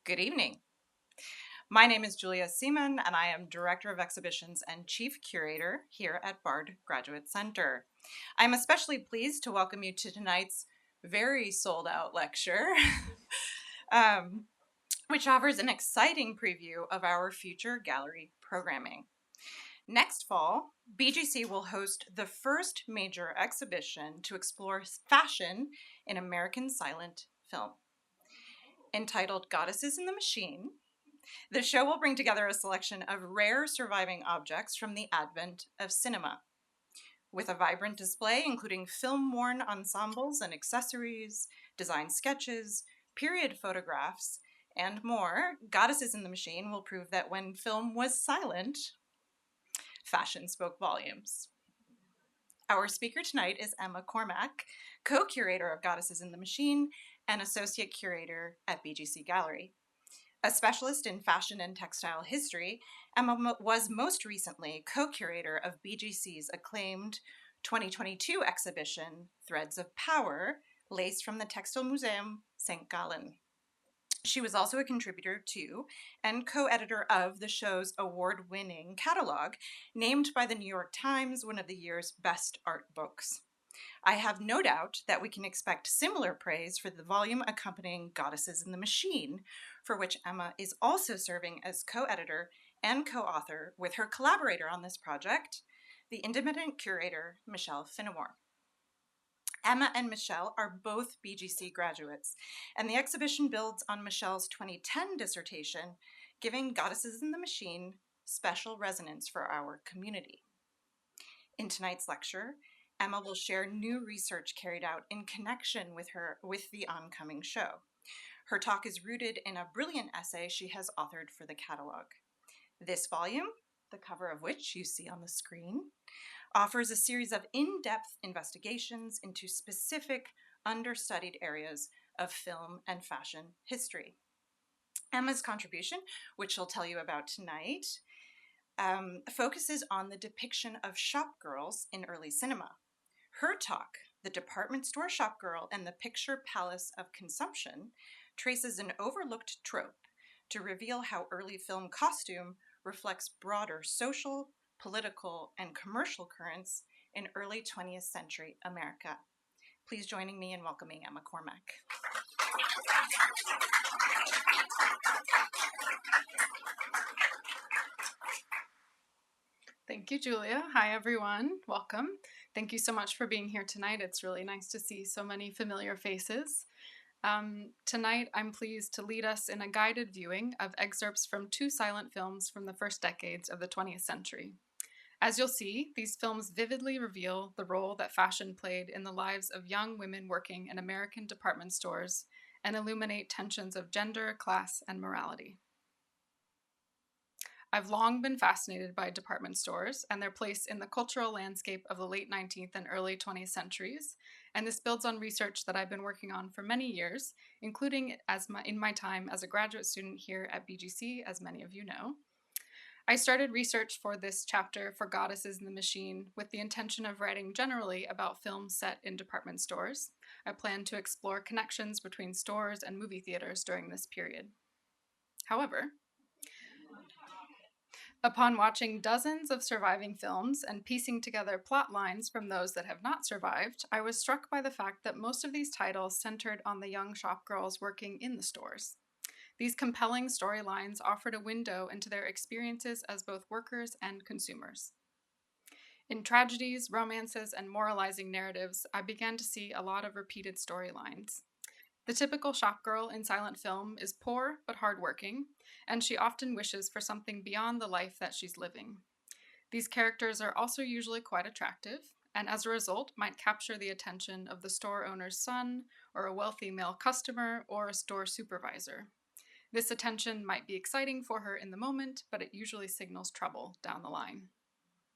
Good evening. My name is Julia Seaman, and I am Director of Exhibitions and Chief Curator here at Bard Graduate Center. I'm especially pleased to welcome you to tonight's very sold out lecture, um, which offers an exciting preview of our future gallery programming. Next fall, BGC will host the first major exhibition to explore fashion in American silent film. Entitled Goddesses in the Machine, the show will bring together a selection of rare surviving objects from the advent of cinema. With a vibrant display including film-worn ensembles and accessories, design sketches, period photographs, and more, Goddesses in the Machine will prove that when film was silent, fashion spoke volumes. Our speaker tonight is Emma Cormack, co-curator of Goddesses in the Machine and associate curator at BGC Gallery. A specialist in fashion and textile history, Emma was most recently co-curator of BGC's acclaimed 2022 exhibition, Threads of Power, laced from the Textile Museum St. Gallen. She was also a contributor to and co-editor of the show's award-winning catalogue, named by the New York Times one of the year's best art books. I have no doubt that we can expect similar praise for the volume accompanying Goddesses in the Machine, for which Emma is also serving as co-editor and co-author with her collaborator on this project, the independent curator, Michelle Finnemore. Emma and Michelle are both BGC graduates, and the exhibition builds on Michelle's 2010 dissertation, giving Goddesses in the Machine special resonance for our community. In tonight's lecture, Emma will share new research carried out in connection with the oncoming show. Her talk is rooted in a brilliant essay she has authored for the catalogue. This volume, the cover of which you see on the screen, offers a series of in-depth investigations into specific understudied areas of film and fashion history. Emma's contribution, which she'll tell you about tonight, focuses on the depiction of shopgirls in early cinema. Her talk, The Department Store Shopgirl and the Picture Palace of Consumption, traces an overlooked trope to reveal how early film costume reflects broader social, political, and commercial currents in early 20th century America. Please join me in welcoming Emma Cormack. Thank you, Julia. Hi, everyone. Welcome. Thank you so much for being here tonight. It's really nice to see so many familiar faces. Tonight, I'm pleased to lead us in a guided viewing of excerpts from two silent films from the first decades of the 20th century. As you'll see, these films vividly reveal the role that fashion played in the lives of young women working in American department stores and illuminate tensions of gender, class, and morality. I've long been fascinated by department stores and their place in the cultural landscape of the late 19th and early 20th centuries, and this builds on research that I've been working on for many years, including in my time as a graduate student here at BGC, as many of you know. I started research for this chapter for Goddesses in the Machine with the intention of writing generally about films set in department stores. I plan to explore connections between stores and movie theaters during this period. However, upon watching dozens of surviving films and piecing together plot lines from those that have not survived, I was struck by the fact that most of these titles centered on the young shopgirls working in the stores. These compelling storylines offered a window into their experiences as both workers and consumers. In tragedies, romances, and moralizing narratives, I began to see a lot of repeated storylines. The typical shopgirl in silent film is poor but hardworking, and she often wishes for something beyond the life that she's living. These characters are also usually quite attractive, and as a result might capture the attention of the store owner's son, or a wealthy male customer, or a store supervisor. This attention might be exciting for her in the moment, but it usually signals trouble down the line.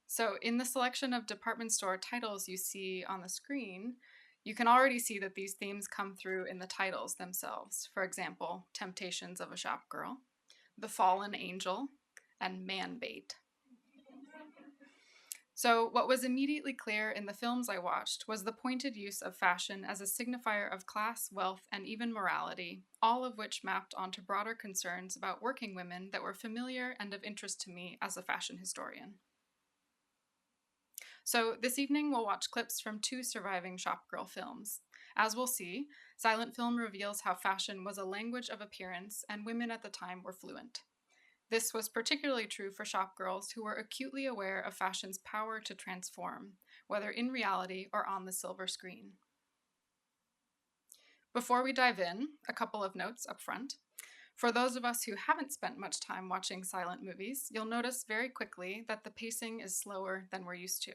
So in the selection of department store titles you see on the screen, you can already see that these themes come through in the titles themselves. For example, Temptations of a Shopgirl, The Fallen Angel, and Man Bait. So, what was immediately clear in the films I watched was the pointed use of fashion as a signifier of class, wealth, and even morality, all of which mapped onto broader concerns about working women that were familiar and of interest to me as a fashion historian. So, this evening we'll watch clips from two surviving Shopgirl films. As we'll see, silent film reveals how fashion was a language of appearance and women at the time were fluent. This was particularly true for shopgirls who were acutely aware of fashion's power to transform, whether in reality or on the silver screen. Before we dive in, a couple of notes up front. For those of us who haven't spent much time watching silent movies, you'll notice very quickly that the pacing is slower than we're used to.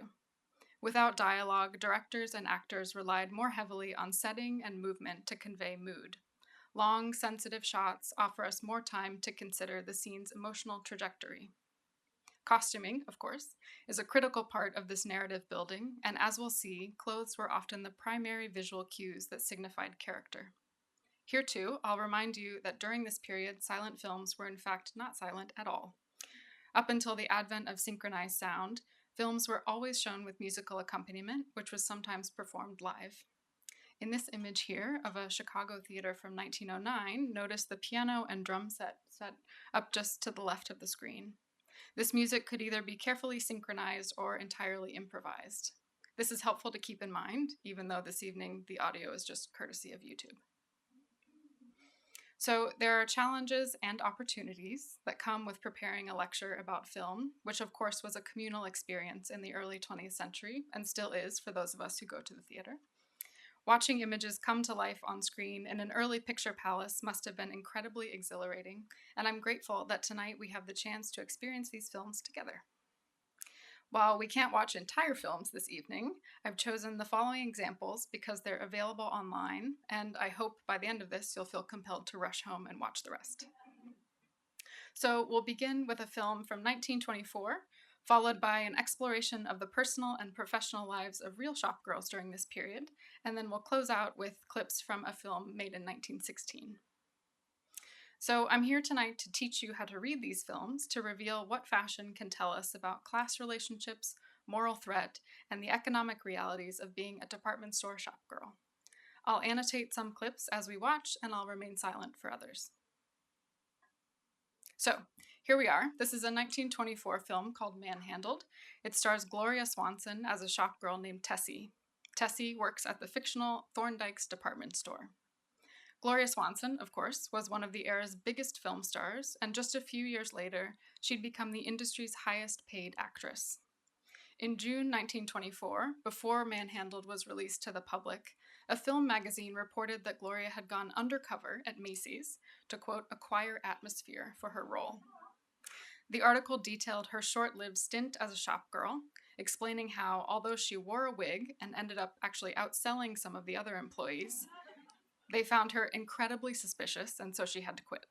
Without dialogue, directors and actors relied more heavily on setting and movement to convey mood. Long, sensitive shots offer us more time to consider the scene's emotional trajectory. Costuming, of course, is a critical part of this narrative building, and as we'll see, clothes were often the primary visual cues that signified character. Here, too, I'll remind you that during this period, silent films were in fact not silent at all. Up until the advent of synchronized sound, films were always shown with musical accompaniment, which was sometimes performed live. In this image here of a Chicago theater from 1909, notice the piano and drum set up just to the left of the screen. This music could either be carefully synchronized or entirely improvised. This is helpful to keep in mind, even though this evening the audio is just courtesy of YouTube. So, there are challenges and opportunities that come with preparing a lecture about film, which of course was a communal experience in the early 20th century and still is for those of us who go to the theater. Watching images come to life on screen in an early picture palace must have been incredibly exhilarating, and I'm grateful that tonight we have the chance to experience these films together. While we can't watch entire films this evening, I've chosen the following examples because they're available online, and I hope by the end of this you'll feel compelled to rush home and watch the rest. So we'll begin with a film from 1924, followed by an exploration of the personal and professional lives of real shopgirls during this period, and then we'll close out with clips from a film made in 1916. So I'm here tonight to teach you how to read these films to reveal what fashion can tell us about class relationships, moral threat, and the economic realities of being a department store shopgirl. I'll annotate some clips as we watch, and I'll remain silent for others. So, here we are. This is a 1924 film called Manhandled. It stars Gloria Swanson as a shopgirl named Tessie. Tessie works at the fictional Thorndyke's department store. Gloria Swanson, of course, was one of the era's biggest film stars, and just a few years later, she'd become the industry's highest paid actress. In June 1924, before Manhandled was released to the public, a film magazine reported that Gloria had gone undercover at Macy's to, quote, acquire atmosphere for her role. The article detailed her short-lived stint as a shopgirl, explaining how, although she wore a wig and ended up actually outselling some of the other employees, they found her incredibly suspicious, and so she had to quit.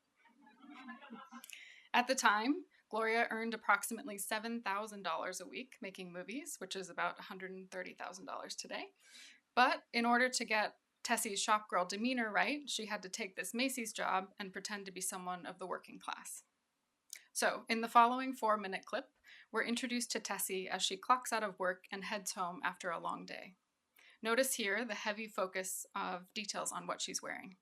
At the time, Gloria earned approximately $7,000 a week making movies, which is about $130,000 today. But in order to get Tessie's shopgirl demeanor right, she had to take this Macy's job and pretend to be someone of the working class. So, in the following 4-minute clip, we're introduced to Tessie as she clocks out of work and heads home after a long day. Notice here the heavy focus of details on what she's wearing.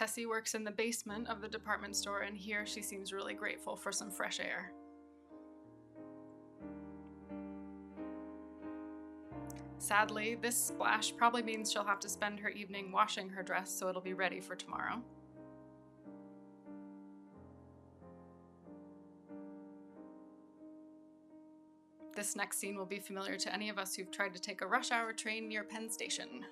Tessie works in the basement of the department store, and here she seems really grateful for some fresh air. Sadly, this splash probably means she'll have to spend her evening washing her dress so it'll be ready for tomorrow. This next scene will be familiar to any of us who've tried to take a rush hour train near Penn Station.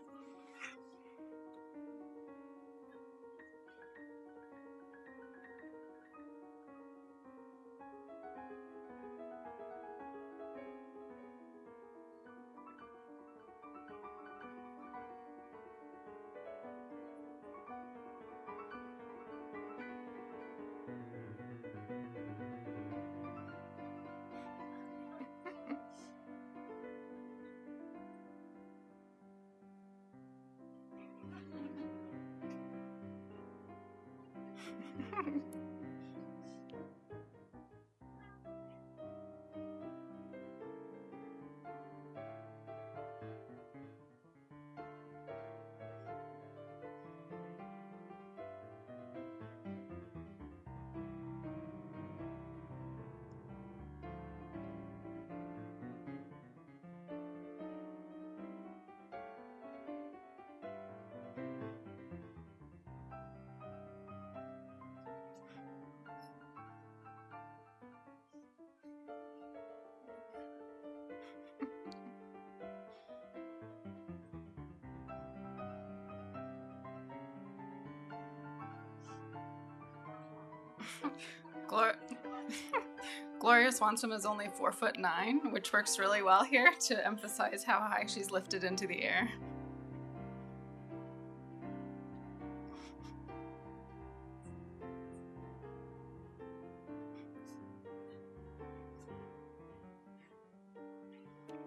Gloria Swanson is only 4'9", which works really well here to emphasize how high she's lifted into the air.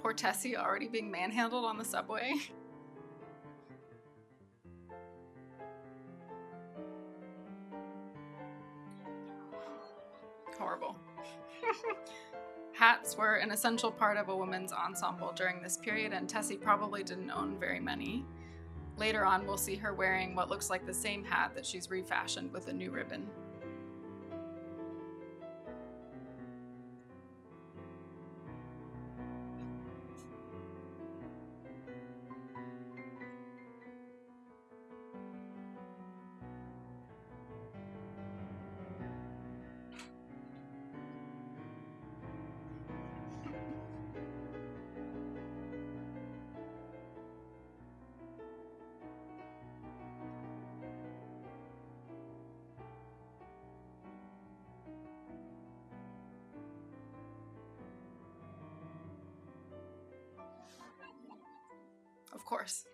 Poor Tessie already being manhandled on the subway. Horrible. Hats were an essential part of a woman's ensemble during this period, and Tessie probably didn't own very many. Later on, we'll see her wearing what looks like the same hat that she's refashioned with a new ribbon. Of course.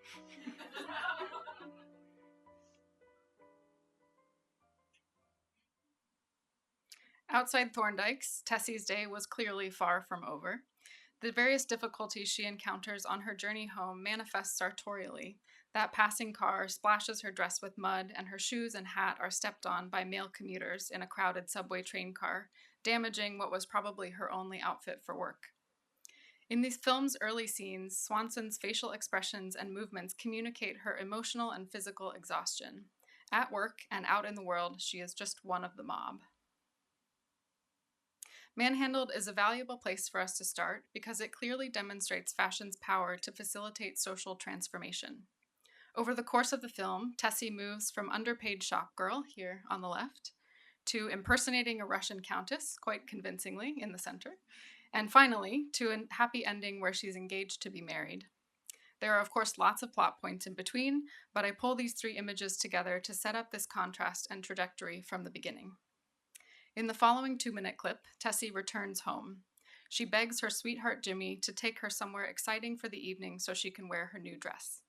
Outside Thorndyke's, Tessie's day was clearly far from over. The various difficulties she encounters on her journey home manifest sartorially. That passing car splashes her dress with mud, and her shoes and hat are stepped on by male commuters in a crowded subway train car, damaging what was probably her only outfit for work. In these film's early scenes, Swanson's facial expressions and movements communicate her emotional and physical exhaustion. At work and out in the world, she is just one of the mob. Manhandled is a valuable place for us to start because it clearly demonstrates fashion's power to facilitate social transformation. Over the course of the film, Tessie moves from underpaid shopgirl, here on the left, to impersonating a Russian countess, quite convincingly, in the center, and finally, to a happy ending where she's engaged to be married. There are, of course, lots of plot points in between, but I pull these three images together to set up this contrast and trajectory from the beginning. In the following 2-minute clip, Tessie returns home. She begs her sweetheart Jimmy to take her somewhere exciting for the evening so she can wear her new dress.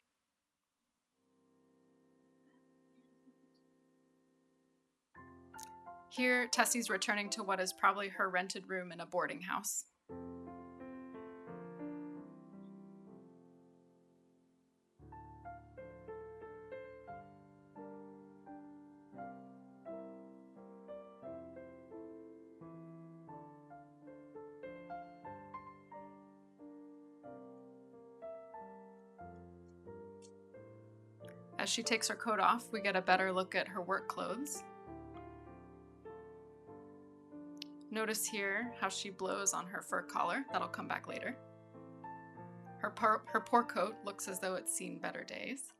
Here, Tessie's returning to what is probably her rented room in a boarding house. As she takes her coat off, we get a better look at her work clothes. Notice here how she blows on her fur collar. That'll come back later. Her poor coat looks as though it's seen better days.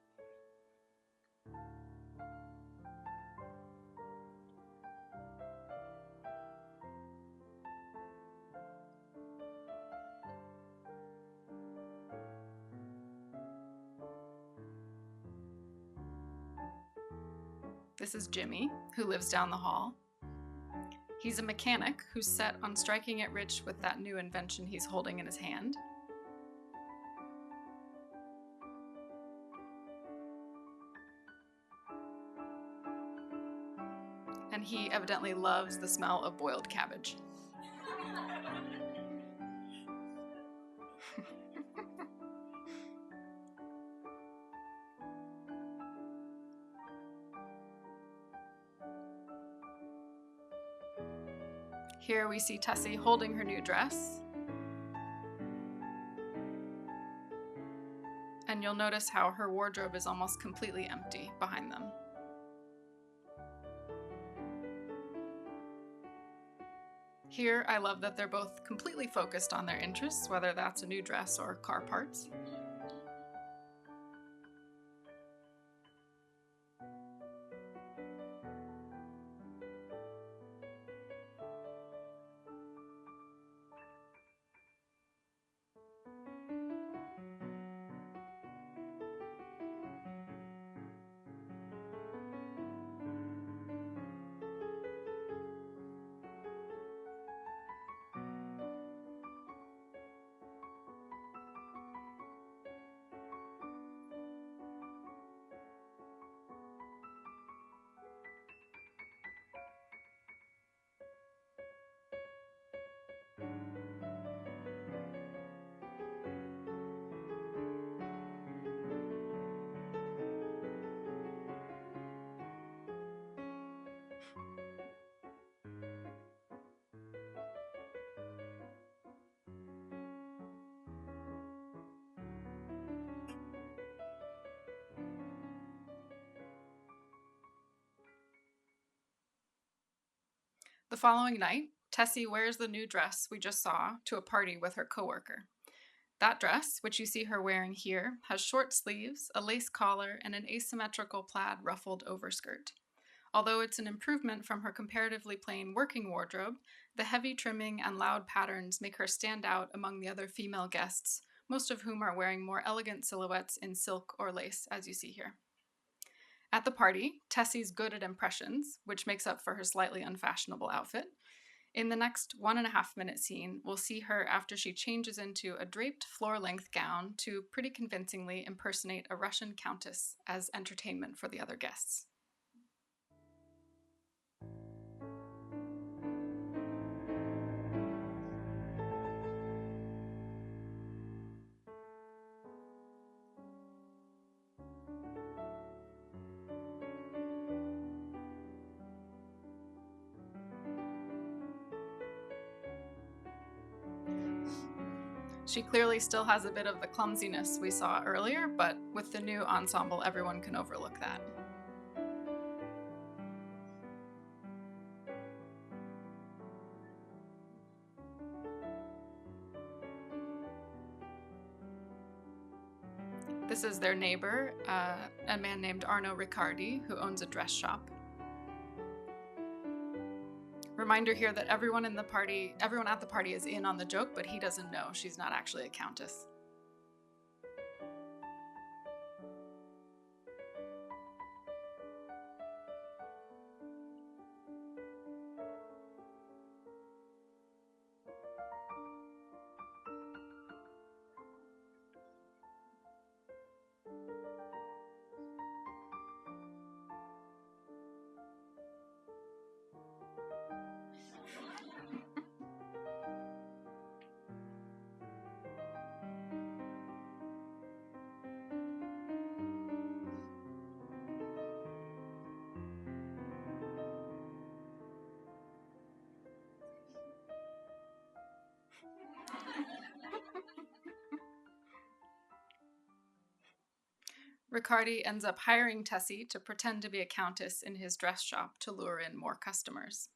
This is Jimmy, who lives down the hall. He's a mechanic who's set on striking it rich with that new invention he's holding in his hand. And he evidently loves the smell of boiled cabbage. Here we see Tessie holding her new dress. And you'll notice how her wardrobe is almost completely empty behind them. Here, I love that they're both completely focused on their interests, whether that's a new dress or car parts. The following night, Tessie wears the new dress we just saw to a party with her coworker. That dress, which you see her wearing here, has short sleeves, a lace collar, and an asymmetrical plaid ruffled overskirt. Although it's an improvement from her comparatively plain working wardrobe, the heavy trimming and loud patterns make her stand out among the other female guests, most of whom are wearing more elegant silhouettes in silk or lace, as you see here. At the party, Tessie's good at impressions, which makes up for her slightly unfashionable outfit. In the next 1.5-minute scene, we'll see her after she changes into a draped floor-length gown to pretty convincingly impersonate a Russian countess as entertainment for the other guests. She clearly still has a bit of the clumsiness we saw earlier, but with the new ensemble, everyone can overlook that. This is their neighbor, a man named Arno Riccardi, who owns a dress shop. Reminder here that everyone at the party is in on the joke, but he doesn't know she's not actually a countess. Riccardi ends up hiring Tessie to pretend to be a countess in his dress shop to lure in more customers.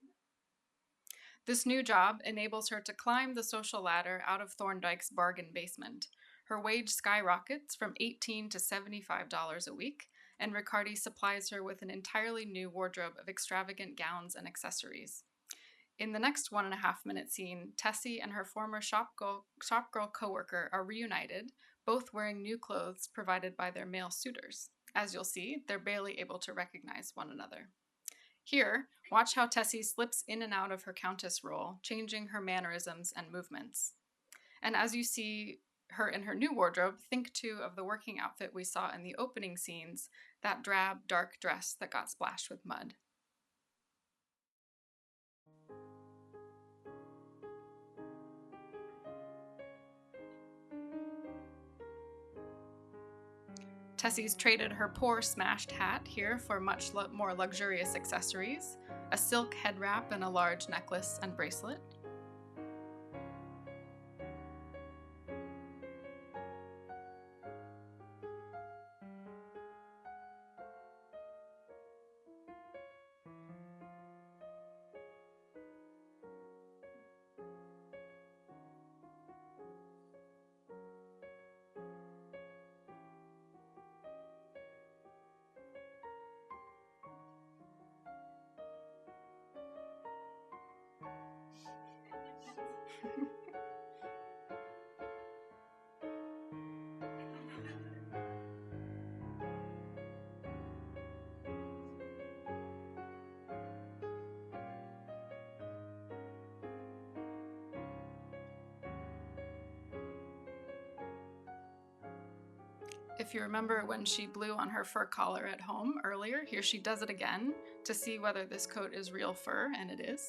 This new job enables her to climb the social ladder out of Thorndyke's bargain basement. Her wage skyrockets from $18 to $75 a week, and Riccardi supplies her with an entirely new wardrobe of extravagant gowns and accessories. In the next 1.5-minute scene, Tessie and her former shopgirl coworker are reunited, both wearing new clothes provided by their male suitors. As you'll see, they're barely able to recognize one another. Here, watch how Tessie slips in and out of her countess role, changing her mannerisms and movements. And as you see her in her new wardrobe, think too of the working outfit we saw in the opening scenes, that drab, dark dress that got splashed with mud. Tessie's traded her poor smashed hat here for much more luxurious accessories, a silk head wrap and a large necklace and bracelet. If you remember when she blew on her fur collar at home earlier, here she does it again to see whether this coat is real fur, and it is.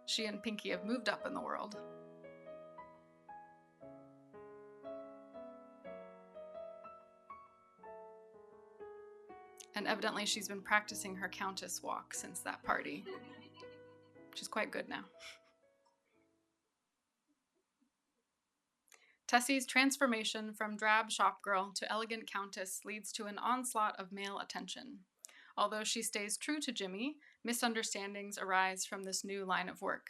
She and Pinky have moved up in the world. And evidently she's been practicing her countess walk since that party. She's quite good now. Tessie's transformation from drab shopgirl to elegant countess leads to an onslaught of male attention. Although she stays true to Jimmy, misunderstandings arise from this new line of work.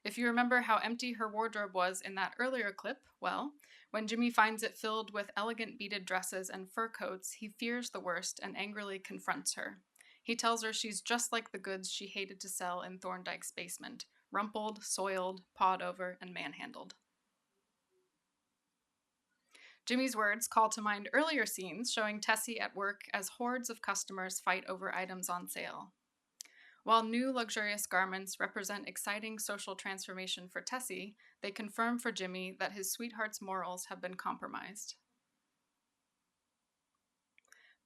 If you remember how empty her wardrobe was in that earlier clip, well, when Jimmy finds it filled with elegant beaded dresses and fur coats, he fears the worst and angrily confronts her. He tells her she's just like the goods she hated to sell in Thorndyke's basement, rumpled, soiled, pawed over, and manhandled. Jimmy's words call to mind earlier scenes showing Tessie at work as hordes of customers fight over items on sale. While new luxurious garments represent exciting social transformation for Tessie, they confirm for Jimmy that his sweetheart's morals have been compromised.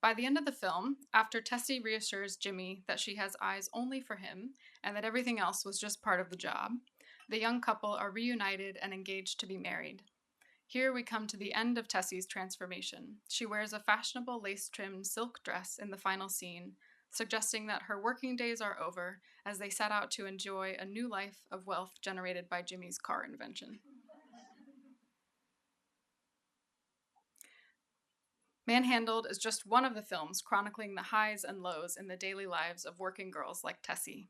By the end of the film, after Tessie reassures Jimmy that she has eyes only for him and that everything else was just part of the job, the young couple are reunited and engaged to be married. Here we come to the end of Tessie's transformation. She wears a fashionable lace-trimmed silk dress in the final scene, suggesting that her working days are over as they set out to enjoy a new life of wealth generated by Jimmy's car invention. Manhandled is just one of the films chronicling the highs and lows in the daily lives of working girls like Tessie.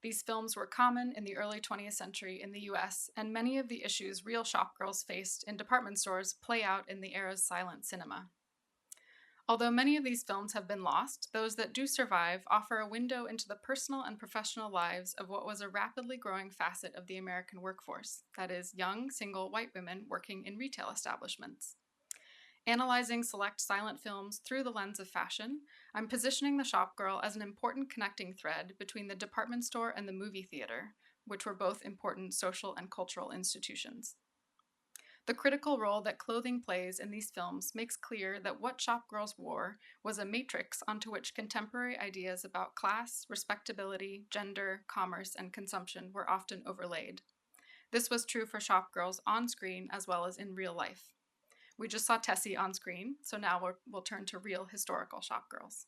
These films were common in the early 20th century in the US, and many of the issues real shopgirls faced in department stores play out in the era's silent cinema. Although many of these films have been lost, those that do survive offer a window into the personal and professional lives of what was a rapidly growing facet of the American workforce, that is, young, single white women working in retail establishments. Analyzing select silent films through the lens of fashion, I'm positioning the Shopgirl as an important connecting thread between the department store and the movie theater, which were both important social and cultural institutions. The critical role that clothing plays in these films makes clear that what shopgirls wore was a matrix onto which contemporary ideas about class, respectability, gender, commerce, and consumption were often overlaid. This was true for shopgirls on screen as well as in real life. We just saw Tessie on screen, so now we'll turn to real historical shopgirls.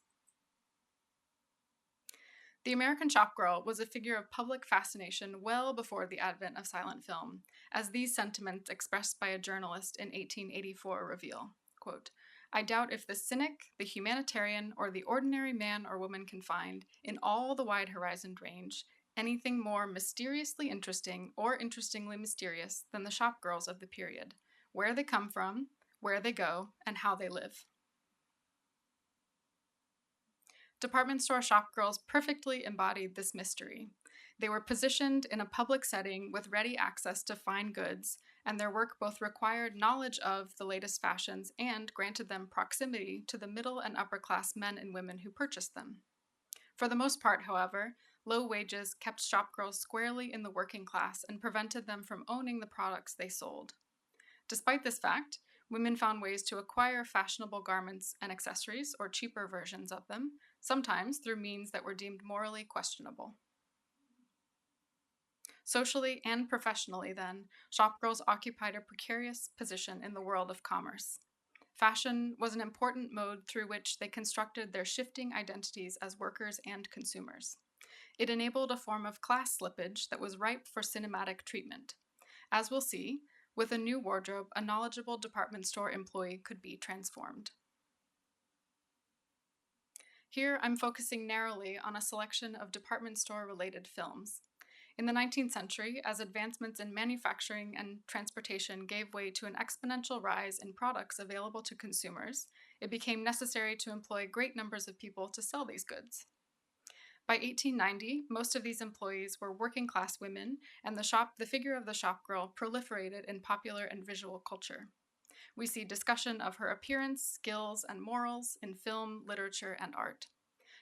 The American shopgirl was a figure of public fascination well before the advent of silent film, as these sentiments expressed by a journalist in 1884 reveal. Quote, "I doubt if the cynic, the humanitarian, or the ordinary man or woman can find, in all the wide horizoned range, anything more mysteriously interesting or interestingly mysterious than the shopgirls of the period, where they come from, where they go, and how they live." Department store shopgirls perfectly embodied this mystery. They were positioned in a public setting with ready access to fine goods, and their work both required knowledge of the latest fashions and granted them proximity to the middle and upper class men and women who purchased them. For the most part, however, low wages kept shopgirls squarely in the working class and prevented them from owning the products they sold. Despite this fact, women found ways to acquire fashionable garments and accessories, or cheaper versions of them, sometimes through means that were deemed morally questionable. Socially and professionally, then, shopgirls occupied a precarious position in the world of commerce. Fashion was an important mode through which they constructed their shifting identities as workers and consumers. It enabled a form of class slippage that was ripe for cinematic treatment. As we'll see, with a new wardrobe, a knowledgeable department store employee could be transformed. Here, I'm focusing narrowly on a selection of department store-related films. In the 19th century, as advancements in manufacturing and transportation gave way to an exponential rise in products available to consumers, it became necessary to employ great numbers of people to sell these goods. By 1890, most of these employees were working-class women, and the figure of the shopgirl proliferated in popular and visual culture. We see discussion of her appearance, skills, and morals in film, literature, and art.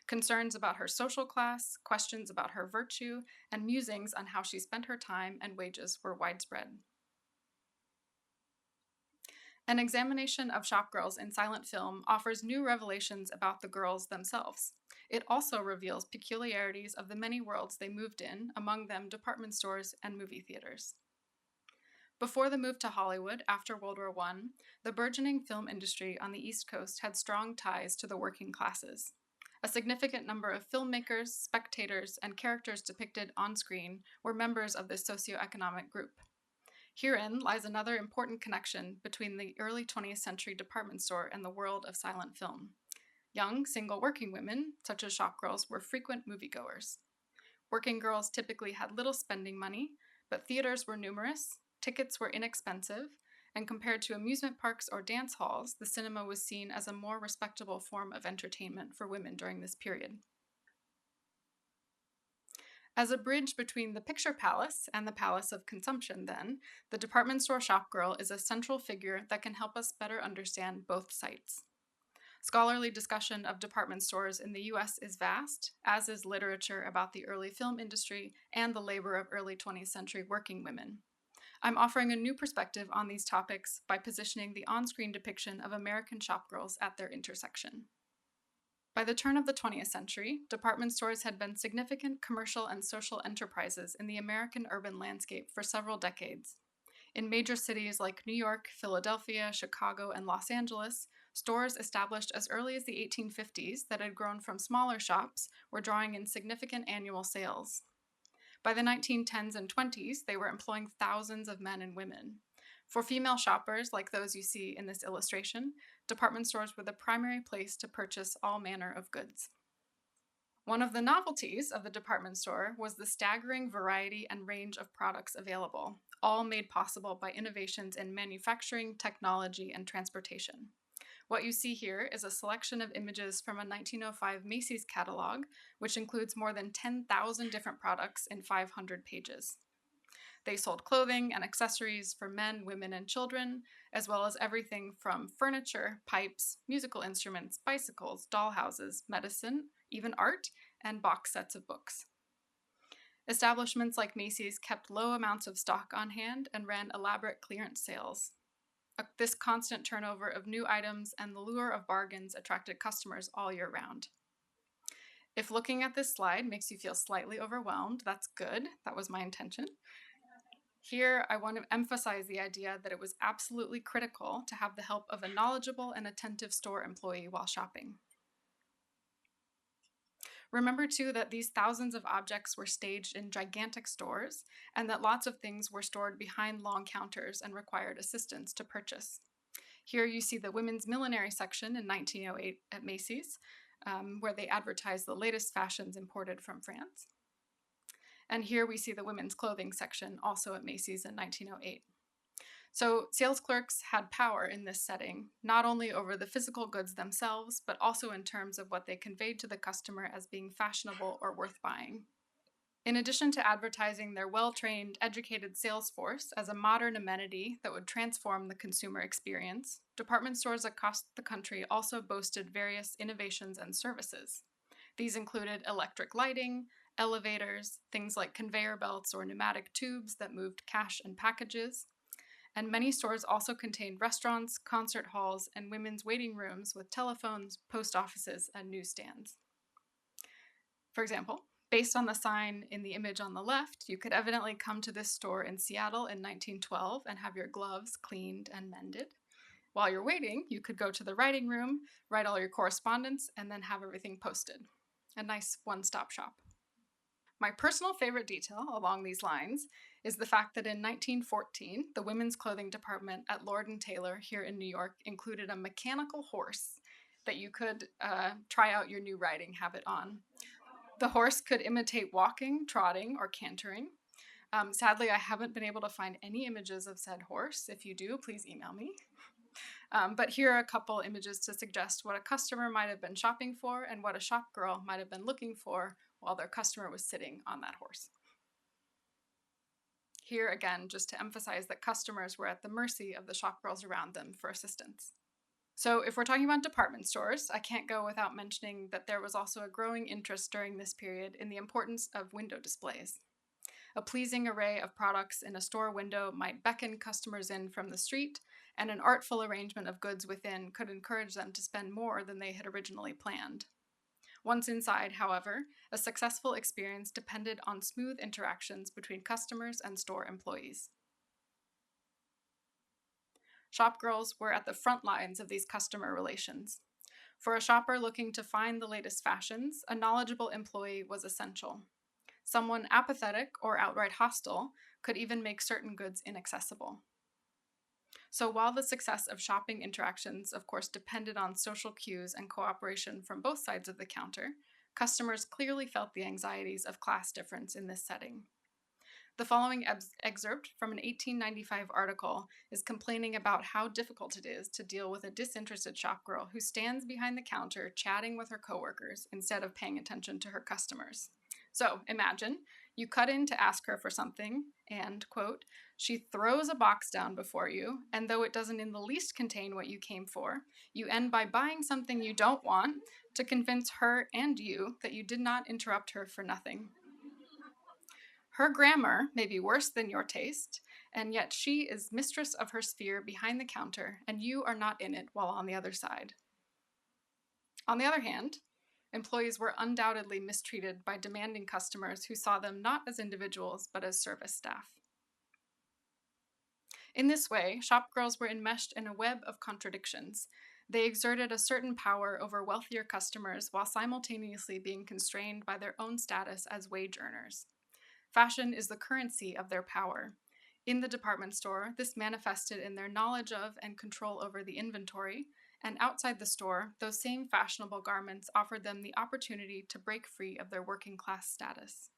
Concerns about her social class, questions about her virtue, and musings on how she spent her time and wages were widespread. An examination of shopgirls in silent film offers new revelations about the girls themselves. It also reveals peculiarities of the many worlds they moved in, among them department stores and movie theaters. Before the move to Hollywood after World War I, the burgeoning film industry on the East Coast had strong ties to the working classes. A significant number of filmmakers, spectators, and characters depicted on screen were members of this socioeconomic group. Herein lies another important connection between the early 20th century department store and the world of silent film. Young, single working women, such as shopgirls, were frequent moviegoers. Working girls typically had little spending money, but theaters were numerous, tickets were inexpensive, and compared to amusement parks or dance halls, the cinema was seen as a more respectable form of entertainment for women during this period. As a bridge between the picture palace and the palace of consumption, then, the department store shopgirl is a central figure that can help us better understand both sites. Scholarly discussion of department stores in the US is vast, as is literature about the early film industry and the labor of early 20th century working women. I'm offering a new perspective on these topics by positioning the on-screen depiction of American shopgirls at their intersection. By the turn of the 20th century, department stores had been significant commercial and social enterprises in the American urban landscape for several decades. In major cities like New York, Philadelphia, Chicago, and Los Angeles, stores established as early as the 1850s that had grown from smaller shops were drawing in significant annual sales. By the 1910s and 20s, they were employing thousands of men and women. For female shoppers, like those you see in this illustration, department stores were the primary place to purchase all manner of goods. One of the novelties of the department store was the staggering variety and range of products available, all made possible by innovations in manufacturing, technology, and transportation. What you see here is a selection of images from a 1905 Macy's catalog, which includes more than 10,000 different products in 500 pages. They sold clothing and accessories for men, women, and children, as well as everything from furniture, pipes, musical instruments, bicycles, dollhouses, medicine, even art, and box sets of books. Establishments like Macy's kept low amounts of stock on hand and ran elaborate clearance sales. This constant turnover of new items and the lure of bargains attracted customers all year round. If looking at this slide makes you feel slightly overwhelmed, that's good. That was my intention. Here, I want to emphasize the idea that it was absolutely critical to have the help of a knowledgeable and attentive store employee while shopping. Remember, too, that these thousands of objects were staged in gigantic stores, and that lots of things were stored behind long counters and required assistance to purchase. Here you see the women's millinery section in 1908 at Macy's, where they advertised the latest fashions imported from France. And here we see the women's clothing section, also at Macy's in 1908. So sales clerks had power in this setting, not only over the physical goods themselves, but also in terms of what they conveyed to the customer as being fashionable or worth buying. In addition to advertising their well-trained, educated sales force as a modern amenity that would transform the consumer experience, department stores across the country also boasted various innovations and services. These included electric lighting, elevators, things like conveyor belts or pneumatic tubes that moved cash and packages, and many stores also contained restaurants, concert halls, and women's waiting rooms with telephones, post offices, and newsstands. For example, based on the sign in the image on the left, you could evidently come to this store in Seattle in 1912 and have your gloves cleaned and mended, While you're waiting, you could go to the writing room, write all your correspondence, and then have everything posted. A nice one-stop shop. My personal favorite detail along these lines is the fact that in 1914, the women's clothing department at Lord & Taylor here in New York included a mechanical horse that you could try out your new riding habit on. The horse could imitate walking, trotting, or cantering. Sadly, I haven't been able to find any images of said horse. If you do, please email me. But here are a couple images to suggest what a customer might have been shopping for and what a shop girl might have been looking for while their customer was sitting on that horse. Here again, just to emphasize that customers were at the mercy of the shop girls around them for assistance. So if we're talking about department stores, I can't go without mentioning that there was also a growing interest during this period in the importance of window displays. A pleasing array of products in a store window might beckon customers in from the street, and an artful arrangement of goods within could encourage them to spend more than they had originally planned. Once inside, however, a successful experience depended on smooth interactions between customers and store employees. Shop girls were at the front lines of these customer relations. For a shopper looking to find the latest fashions, a knowledgeable employee was essential. Someone apathetic or outright hostile could even make certain goods inaccessible. So while the success of shopping interactions, of course, depended on social cues and cooperation from both sides of the counter, customers clearly felt the anxieties of class difference in this setting. The following excerpt from an 1895 article is complaining about how difficult it is to deal with a disinterested shopgirl who stands behind the counter chatting with her coworkers instead of paying attention to her customers. So imagine you cut in to ask her for something and, quote, she throws a box down before you, and though it doesn't in the least contain what you came for, you end by buying something you don't want to convince her and you that you did not interrupt her for nothing. Her grammar may be worse than your taste, and yet she is mistress of her sphere behind the counter, and you are not in it while on the other side. On the other hand, employees were undoubtedly mistreated by demanding customers who saw them not as individuals but as service staff. In this way, shop girls were enmeshed in a web of contradictions. They exerted a certain power over wealthier customers while simultaneously being constrained by their own status as wage earners. Fashion is the currency of their power. In the department store, this manifested in their knowledge of and control over the inventory, and outside the store, those same fashionable garments offered them the opportunity to break free of their working class status.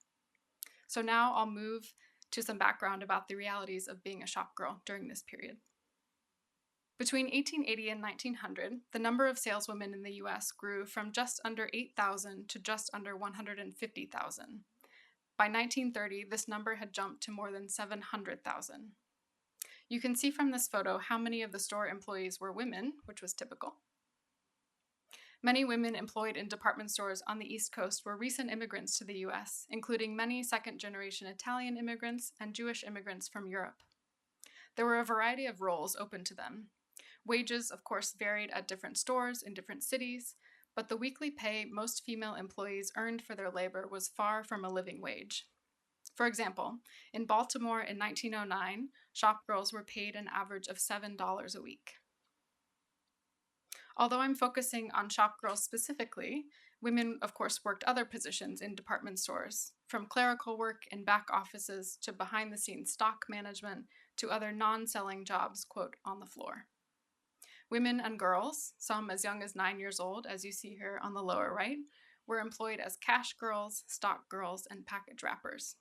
So now I'll move to some background about the realities of being a shop girl during this period. Between 1880 and 1900, the number of saleswomen in the US grew from just under 8,000 to just under 150,000. By 1930, this number had jumped to more than 700,000. You can see from this photo how many of the store employees were women, which was typical. Many women employed in department stores on the East Coast were recent immigrants to the US, including many second-generation Italian immigrants and Jewish immigrants from Europe. There were a variety of roles open to them. Wages, of course, varied at different stores in different cities, but the weekly pay most female employees earned for their labor was far from a living wage. For example, in Baltimore in 1909, shop girls were paid an average of $7 a week. Although I'm focusing on shop girls specifically, women, of course, worked other positions in department stores, from clerical work in back offices to behind-the-scenes stock management to other non-selling jobs, quote, on the floor. Women and girls, some as young as 9 years old, as you see here on the lower right, were employed as cash girls, stock girls, and package wrappers.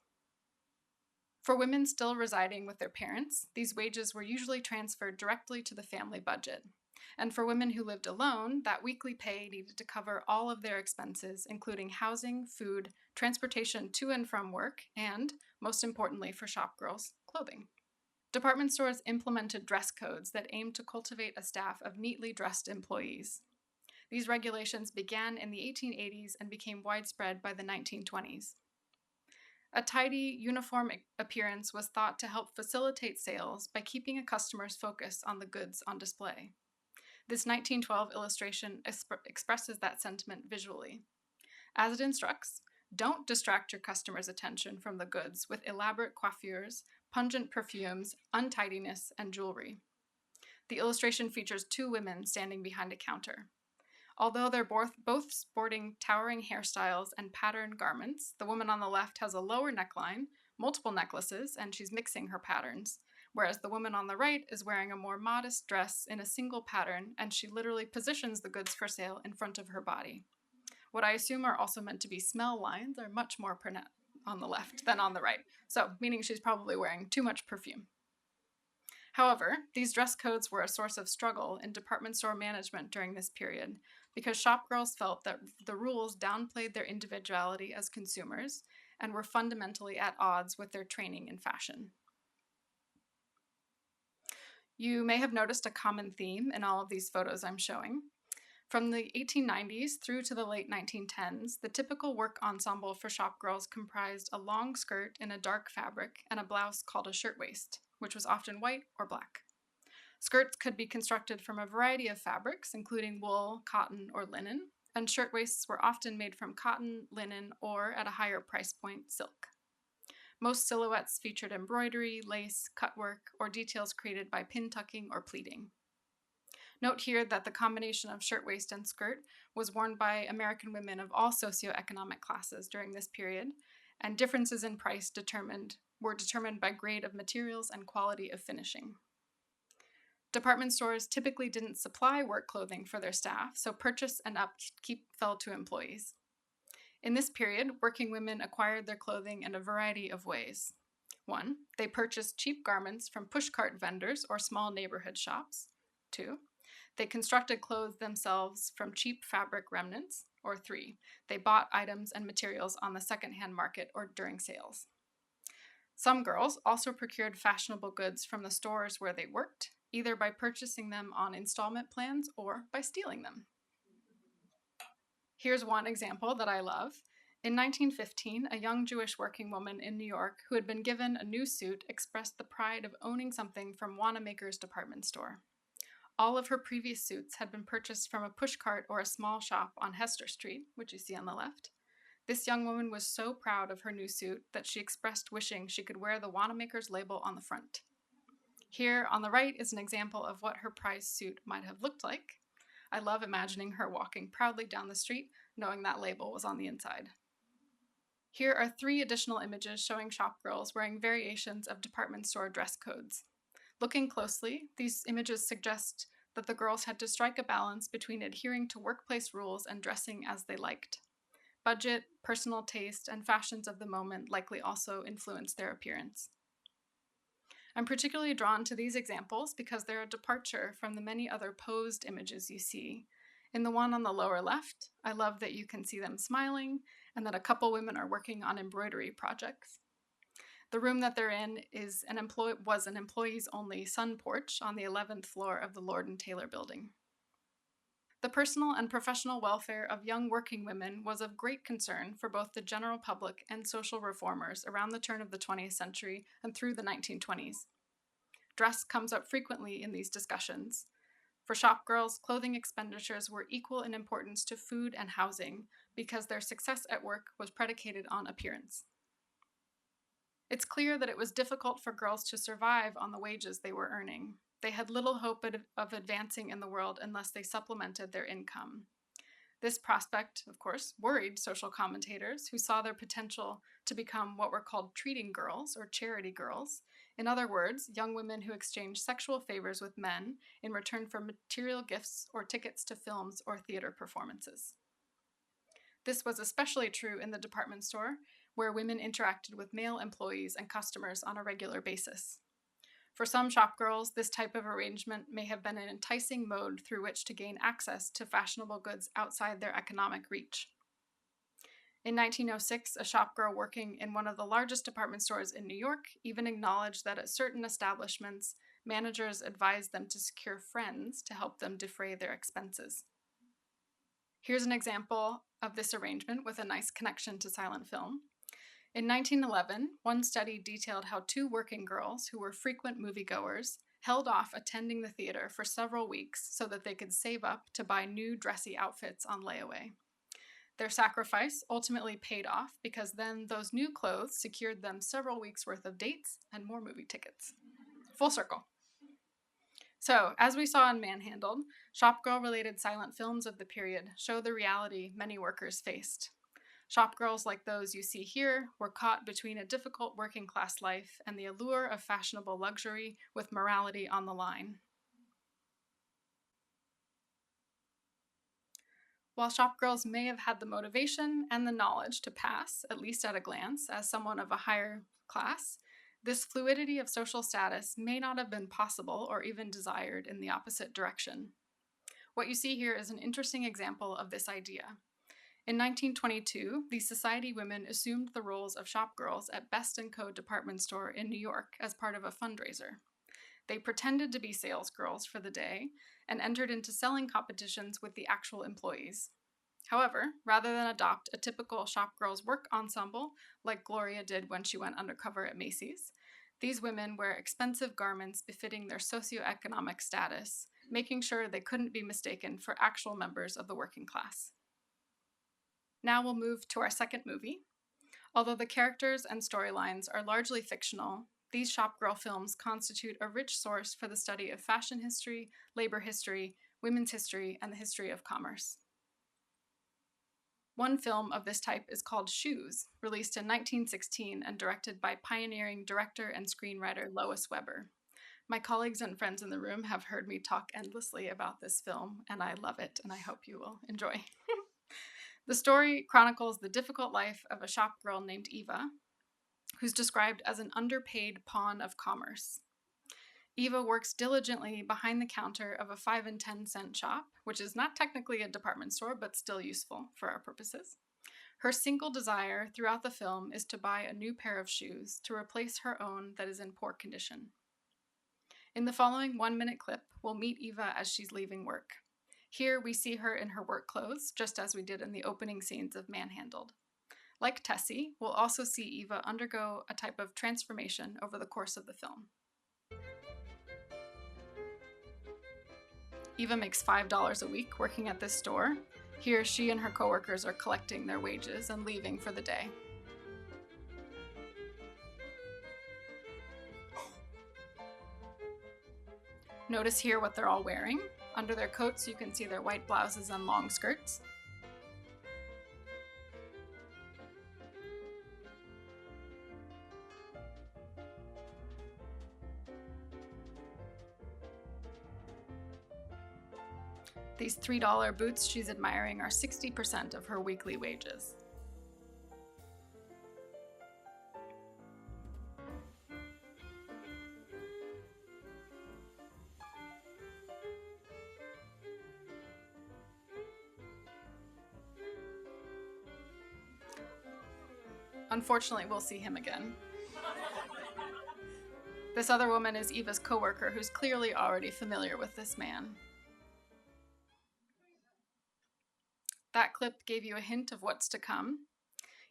For women still residing with their parents, these wages were usually transferred directly to the family budget. And for women who lived alone, that weekly pay needed to cover all of their expenses, including housing, food, transportation to and from work, and, most importantly for shop girls, clothing. Department stores implemented dress codes that aimed to cultivate a staff of neatly dressed employees. These regulations began in the 1880s and became widespread by the 1920s. A tidy, uniform appearance was thought to help facilitate sales by keeping a customer's focus on the goods on display. This 1912 illustration expresses that sentiment visually. As it instructs, don't distract your customer's attention from the goods with elaborate coiffures, pungent perfumes, untidiness, and jewelry. The illustration features two women standing behind a counter. Although they're both sporting towering hairstyles and patterned garments, the woman on the left has a lower neckline, multiple necklaces, and she's mixing her patterns, whereas the woman on the right is wearing a more modest dress in a single pattern, and she literally positions the goods for sale in front of her body. What I assume are also meant to be smell lines are much more pronounced on the left than on the right, so meaning she's probably wearing too much perfume. However, these dress codes were a source of struggle in department store management during this period because shopgirls felt that the rules downplayed their individuality as consumers and were fundamentally at odds with their training in fashion. You may have noticed a common theme in all of these photos I'm showing. From the 1890s through to the late 1910s, the typical work ensemble for shopgirls comprised a long skirt in a dark fabric and a blouse called a shirtwaist, which was often white or black. Skirts could be constructed from a variety of fabrics, including wool, cotton, or linen, and shirtwaists were often made from cotton, linen, or, at a higher price point, silk. Most silhouettes featured embroidery, lace, cutwork, or details created by pin tucking or pleating. Note here that the combination of shirtwaist and skirt was worn by American women of all socioeconomic classes during this period, and differences in price were determined by grade of materials and quality of finishing. Department stores typically didn't supply work clothing for their staff, so purchase and upkeep fell to employees. In this period, working women acquired their clothing in a variety of ways. 1. They purchased cheap garments from pushcart vendors or small neighborhood shops. 2. They constructed clothes themselves from cheap fabric remnants. Or 3. They bought items and materials on the secondhand market or during sales. Some girls also procured fashionable goods from the stores where they worked, either by purchasing them on installment plans or by stealing them. Here's one example that I love. In 1915, a young Jewish working woman in New York who had been given a new suit expressed the pride of owning something from Wanamaker's department store. All of her previous suits had been purchased from a pushcart or a small shop on Hester Street, which you see on the left. This young woman was so proud of her new suit that she expressed wishing she could wear the Wanamaker's label on the front. Here on the right is an example of what her prized suit might have looked like. I love imagining her walking proudly down the street, knowing that label was on the inside. Here are 3 additional images showing shopgirls wearing variations of department store dress codes. Looking closely, these images suggest that the girls had to strike a balance between adhering to workplace rules and dressing as they liked. Budget, personal taste, and fashions of the moment likely also influenced their appearance. I'm particularly drawn to these examples because they're a departure from the many other posed images you see. In the one on the lower left, I love that you can see them smiling and that a couple women are working on embroidery projects. The room that they're in was an employees-only sun porch on the 11th floor of the Lord & Taylor building. The personal and professional welfare of young working women was of great concern for both the general public and social reformers around the turn of the 20th century and through the 1920s. Dress comes up frequently in these discussions. For shopgirls, clothing expenditures were equal in importance to food and housing because their success at work was predicated on appearance. It's clear that it was difficult for girls to survive on the wages they were earning. They had little hope of advancing in the world unless they supplemented their income. This prospect, of course, worried social commentators who saw their potential to become what were called treating girls or charity girls. In other words, young women who exchanged sexual favors with men in return for material gifts or tickets to films or theater performances. This was especially true in the department store, where women interacted with male employees and customers on a regular basis. For some shopgirls, this type of arrangement may have been an enticing mode through which to gain access to fashionable goods outside their economic reach. In 1906, a shopgirl working in one of the largest department stores in New York even acknowledged that at certain establishments, managers advised them to secure friends to help them defray their expenses. Here's an example of this arrangement with a nice connection to silent film. In 1911, one study detailed how 2 working girls who were frequent moviegoers held off attending the theater for several weeks so that they could save up to buy new dressy outfits on layaway. Their sacrifice ultimately paid off because then those new clothes secured them several weeks' worth of dates and more movie tickets. Full circle. So, as we saw in Manhandled, Shopgirl related silent films of the period show the reality many workers faced. Shopgirls like those you see here were caught between a difficult working class life and the allure of fashionable luxury with morality on the line. While shopgirls may have had the motivation and the knowledge to pass, at least at a glance, as someone of a higher class, this fluidity of social status may not have been possible or even desired in the opposite direction. What you see here is an interesting example of this idea. In 1922, the Society women assumed the roles of shopgirls at Best & Co. department store in New York as part of a fundraiser. They pretended to be salesgirls for the day and entered into selling competitions with the actual employees. However, rather than adopt a typical shopgirls work ensemble like Gloria did when she went undercover at Macy's, these women wear expensive garments befitting their socioeconomic status, making sure they couldn't be mistaken for actual members of the working class. Now we'll move to our second movie. Although the characters and storylines are largely fictional, these shopgirl films constitute a rich source for the study of fashion history, labor history, women's history, and the history of commerce. One film of this type is called Shoes, released in 1916 and directed by pioneering director and screenwriter Lois Weber. My colleagues and friends in the room have heard me talk endlessly about this film, and I love it, and I hope you will enjoy. The story chronicles the difficult life of a shopgirl named Eva, who's described as an underpaid pawn of commerce. Eva works diligently behind the counter of a 5 and 10 cent shop, which is not technically a department store, but still useful for our purposes. Her single desire throughout the film is to buy a new pair of shoes to replace her own that is in poor condition. In the following 1-minute clip, we'll meet Eva as she's leaving work. Here we see her in her work clothes, just as we did in the opening scenes of Manhandled. Like Tessie, we'll also see Eva undergo a type of transformation over the course of the film. Eva makes $5 a week working at this store. Here, she and her coworkers are collecting their wages and leaving for the day. Notice here what they're all wearing. Under their coats, you can see their white blouses and long skirts. These $3 boots she's admiring are 60% of her weekly wages. Unfortunately, we'll see him again. This other woman is Eva's coworker, who's clearly already familiar with this man. That clip gave you a hint of what's to come.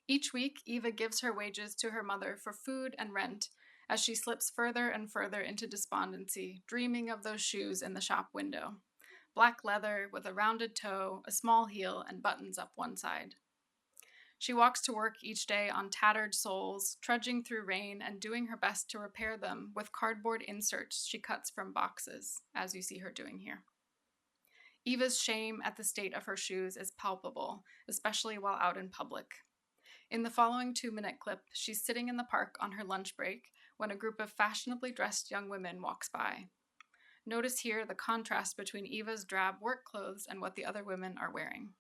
Each week, Eva gives her wages to her mother for food and rent as she slips further and further into despondency, dreaming of those shoes in the shop window. Black leather with a rounded toe, a small heel, and buttons up one side. She walks to work each day on tattered soles, trudging through rain and doing her best to repair them with cardboard inserts she cuts from boxes, as you see her doing here. Eva's shame at the state of her shoes is palpable, especially while out in public. In the following 2-minute clip, she's sitting in the park on her lunch break when a group of fashionably dressed young women walks by. Notice here the contrast between Eva's drab work clothes and what the other women are wearing.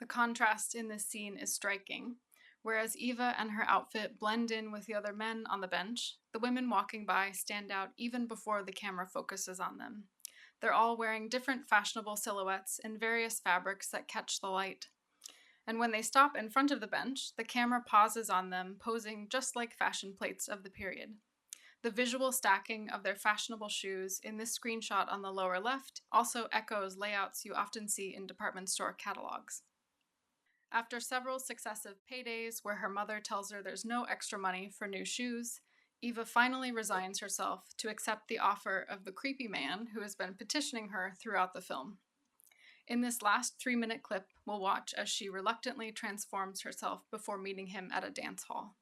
The contrast in this scene is striking. Whereas Eva and her outfit blend in with the other men on the bench, the women walking by stand out even before the camera focuses on them. They're all wearing different fashionable silhouettes in various fabrics that catch the light. And when they stop in front of the bench, the camera pauses on them, posing just like fashion plates of the period. The visual stacking of their fashionable shoes in this screenshot on the lower left also echoes layouts you often see in department store catalogs. After several successive paydays where her mother tells her there's no extra money for new shoes, Eva finally resigns herself to accept the offer of the creepy man who has been petitioning her throughout the film. In this last 3-minute clip, we'll watch as she reluctantly transforms herself before meeting him at a dance hall.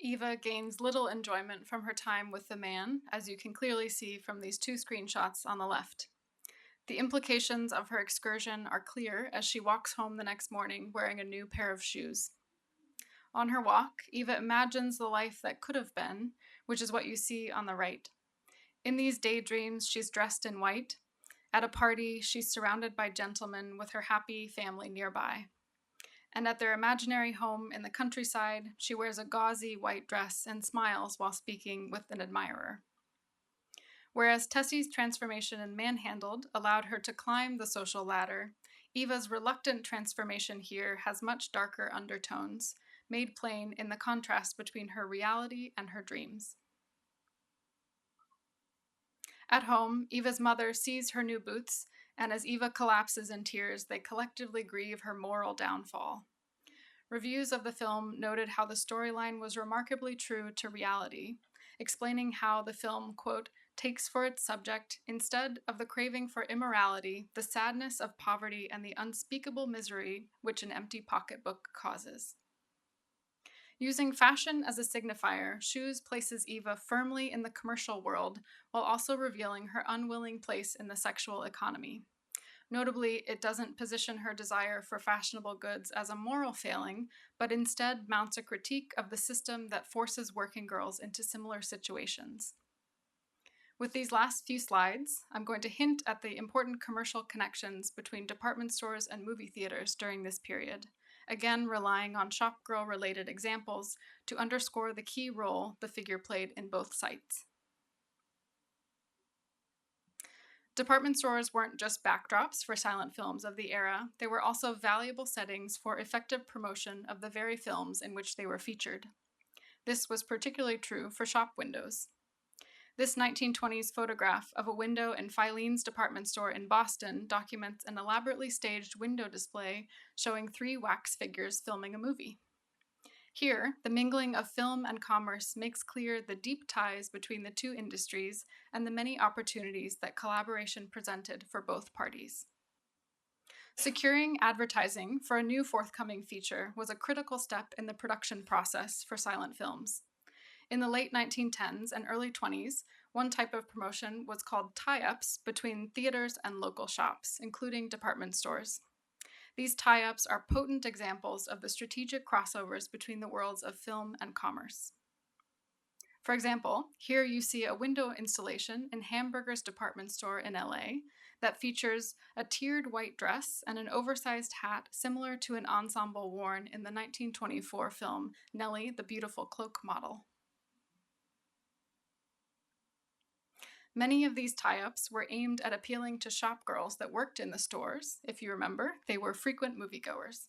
Eva gains little enjoyment from her time with the man, as you can clearly see from these 2 screenshots on the left. The implications of her excursion are clear as she walks home the next morning wearing a new pair of shoes. On her walk, Eva imagines the life that could have been, which is what you see on the right. In these daydreams, she's dressed in white. At a party, she's surrounded by gentlemen with her happy family nearby. And at their imaginary home in the countryside, she wears a gauzy white dress and smiles while speaking with an admirer. Whereas Tessie's transformation in Manhandled allowed her to climb the social ladder, Eva's reluctant transformation here has much darker undertones, made plain in the contrast between her reality and her dreams. At home, Eva's mother sees her new boots, and as Eva collapses in tears, they collectively grieve her moral downfall. Reviews of the film noted how the storyline was remarkably true to reality, explaining how the film, quote, takes for its subject, instead of the craving for immorality, the sadness of poverty and the unspeakable misery which an empty pocketbook causes. Using fashion as a signifier, Shoes places Eva firmly in the commercial world while also revealing her unwilling place in the sexual economy. Notably, it doesn't position her desire for fashionable goods as a moral failing, but instead mounts a critique of the system that forces working girls into similar situations. With these last few slides, I'm going to hint at the important commercial connections between department stores and movie theaters during this period, again relying on Shopgirl-related examples to underscore the key role the figure played in both sites. Department stores weren't just backdrops for silent films of the era, they were also valuable settings for effective promotion of the very films in which they were featured. This was particularly true for shop windows. This 1920s photograph of a window in Filene's department store in Boston documents an elaborately staged window display showing 3 wax figures filming a movie. Here, the mingling of film and commerce makes clear the deep ties between the two industries and the many opportunities that collaboration presented for both parties. Securing advertising for a new forthcoming feature was a critical step in the production process for silent films. In the late 1910s and early 20s, one type of promotion was called tie-ups between theaters and local shops, including department stores. These tie-ups are potent examples of the strategic crossovers between the worlds of film and commerce. For example, here you see a window installation in Hamburger's department store in LA that features a tiered white dress and an oversized hat similar to an ensemble worn in the 1924 film Nellie, the Beautiful Cloak Model. Many of these tie-ups were aimed at appealing to shop girls that worked in the stores. If you remember, they were frequent moviegoers.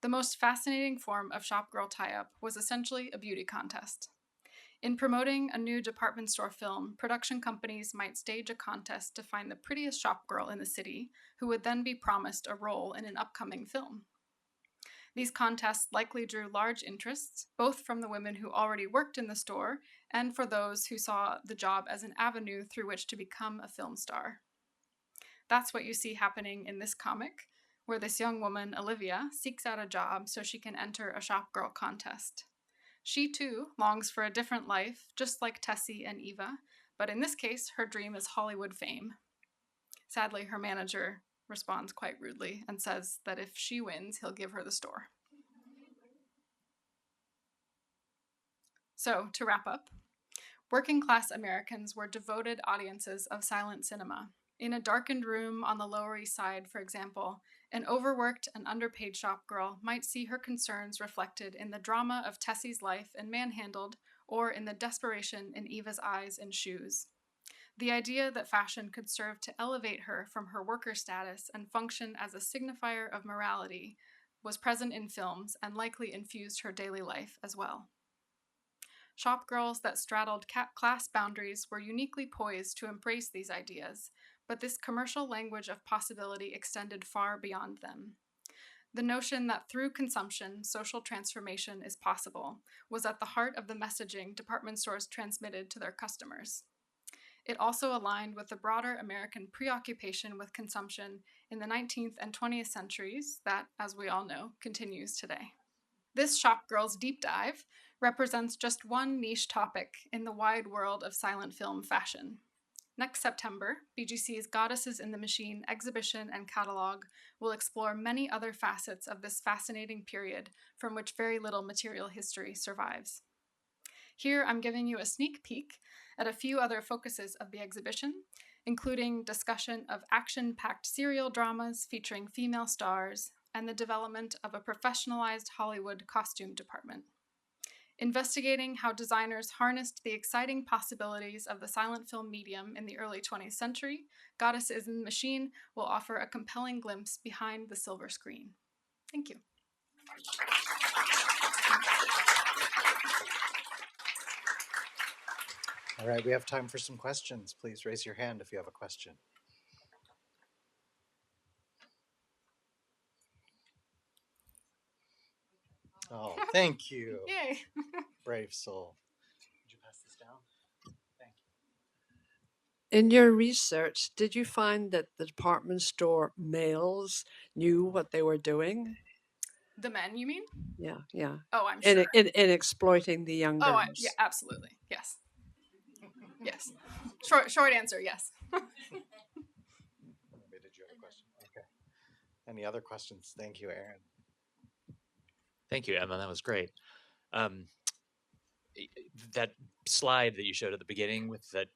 The most fascinating form of shop girl tie-up was essentially a beauty contest. In promoting a new department store film, production companies might stage a contest to find the prettiest shop girl in the city, who would then be promised a role in an upcoming film. These contests likely drew large interests, both from the women who already worked in the store and for those who saw the job as an avenue through which to become a film star. That's what you see happening in this comic, where this young woman, Olivia, seeks out a job so she can enter a shop girl contest. She too longs for a different life, just like Tessie and Eva, but in this case, her dream is Hollywood fame. Sadly, her manager responds quite rudely and says that if she wins, he'll give her the store. So, to wrap up, working class Americans were devoted audiences of silent cinema. In a darkened room on the Lower East Side, for example, an overworked and underpaid shop girl might see her concerns reflected in the drama of Tessie's life in Manhandled or in the desperation in Eva's eyes in Shoes. The idea that fashion could serve to elevate her from her worker status and function as a signifier of morality was present in films and likely infused her daily life as well. Shop girls that straddled class boundaries were uniquely poised to embrace these ideas, but this commercial language of possibility extended far beyond them. The notion that through consumption, social transformation is possible was at the heart of the messaging department stores transmitted to their customers. It also aligned with the broader American preoccupation with consumption in the 19th and 20th centuries that, as we all know, continues today. This Shopgirls deep dive represents just one niche topic in the wide world of silent film fashion. Next September, BGC's Goddesses in the Machine exhibition and catalog will explore many other facets of this fascinating period from which very little material history survives. Here I'm giving you a sneak peek at a few other focuses of the exhibition, including discussion of action-packed serial dramas featuring female stars and the development of a professionalized Hollywood costume department. Investigating how designers harnessed the exciting possibilities of the silent film medium in the early 20th century, Goddesses in the Machine will offer a compelling glimpse behind the silver screen. Thank you. All right, we have time for some questions. Please raise your hand if you have a question. Oh, thank you. Yay. Brave soul. Would you pass this down? Thank you. In your research, did you find that the department store males knew what they were doing? The men, you mean? Yeah. Oh, I'm sure. In exploiting the young girls. Yeah, absolutely. Yes. Yes. Short answer, yes. Did you have a question? Okay. Any other questions? Thank you, Aaron. Thank you, Emma. That was great. Um, that slide that you showed at the beginning with that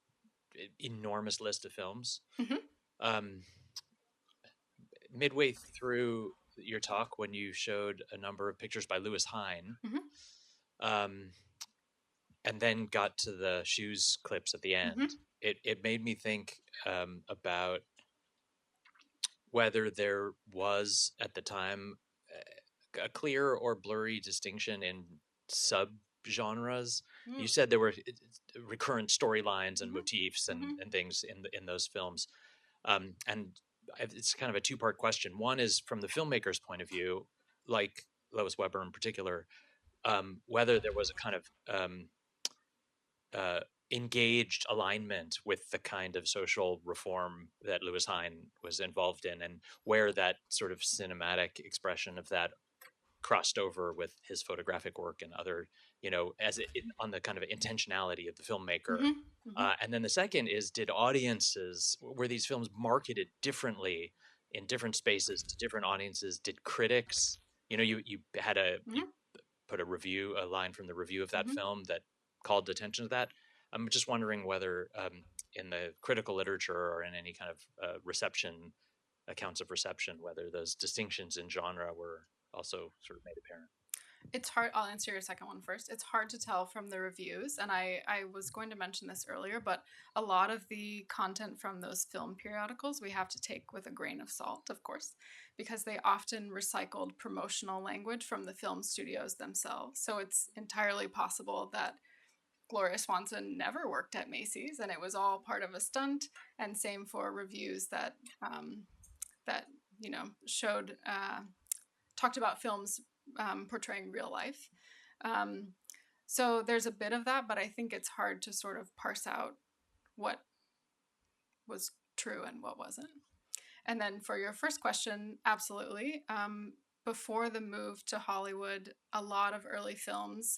enormous list of films. Mhm. Midway through your talk, when you showed a number of pictures by Lewis Hine, Mhm. And then got to the shoes clips at the end, it made me think about whether there was at the time a clear or blurry distinction in subgenres. You said there were recurrent storylines and motifs and things in those films, and it's kind of a two-part question. One is from the filmmaker's point of view, like Lois Weber in particular, whether there was a kind of engaged alignment with the kind of social reform that Lewis Hine was involved in, and where that sort of cinematic expression of that crossed over with his photographic work and other, on the kind of intentionality of the filmmaker. And then the second is, were these films marketed differently in different spaces to different audiences? Did critics, you had you put a line from the review of that film that called attention to that. I'm just wondering whether in the critical literature or in any kind of accounts of reception, whether those distinctions in genre were also sort of made apparent. It's hard. I'll answer your second one first. It's hard to tell from the reviews. And I was going to mention this earlier, but a lot of the content from those film periodicals we have to take with a grain of salt, of course, because they often recycled promotional language from the film studios themselves. So it's entirely possible that Gloria Swanson never worked at Macy's and it was all part of a stunt. And same for reviews that showed talked about films portraying real life. So there's a bit of that, but I think it's hard to sort of parse out what was true and what wasn't. And then for your first question, absolutely. Before the move to Hollywood, a lot of early films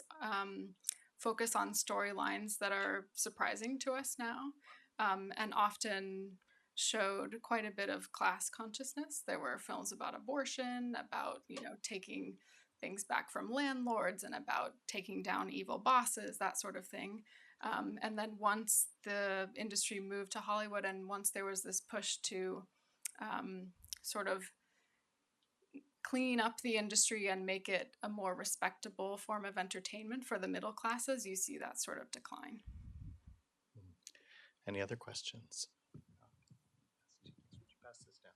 focus on storylines that are surprising to us now, and often showed quite a bit of class consciousness. There were films about abortion, about taking things back from landlords, and about taking down evil bosses, that sort of thing. And then once the industry moved to Hollywood, and once there was this push to sort of clean up the industry and make it a more respectable form of entertainment for the middle classes, you see that sort of decline. Any other questions? Would you pass this down?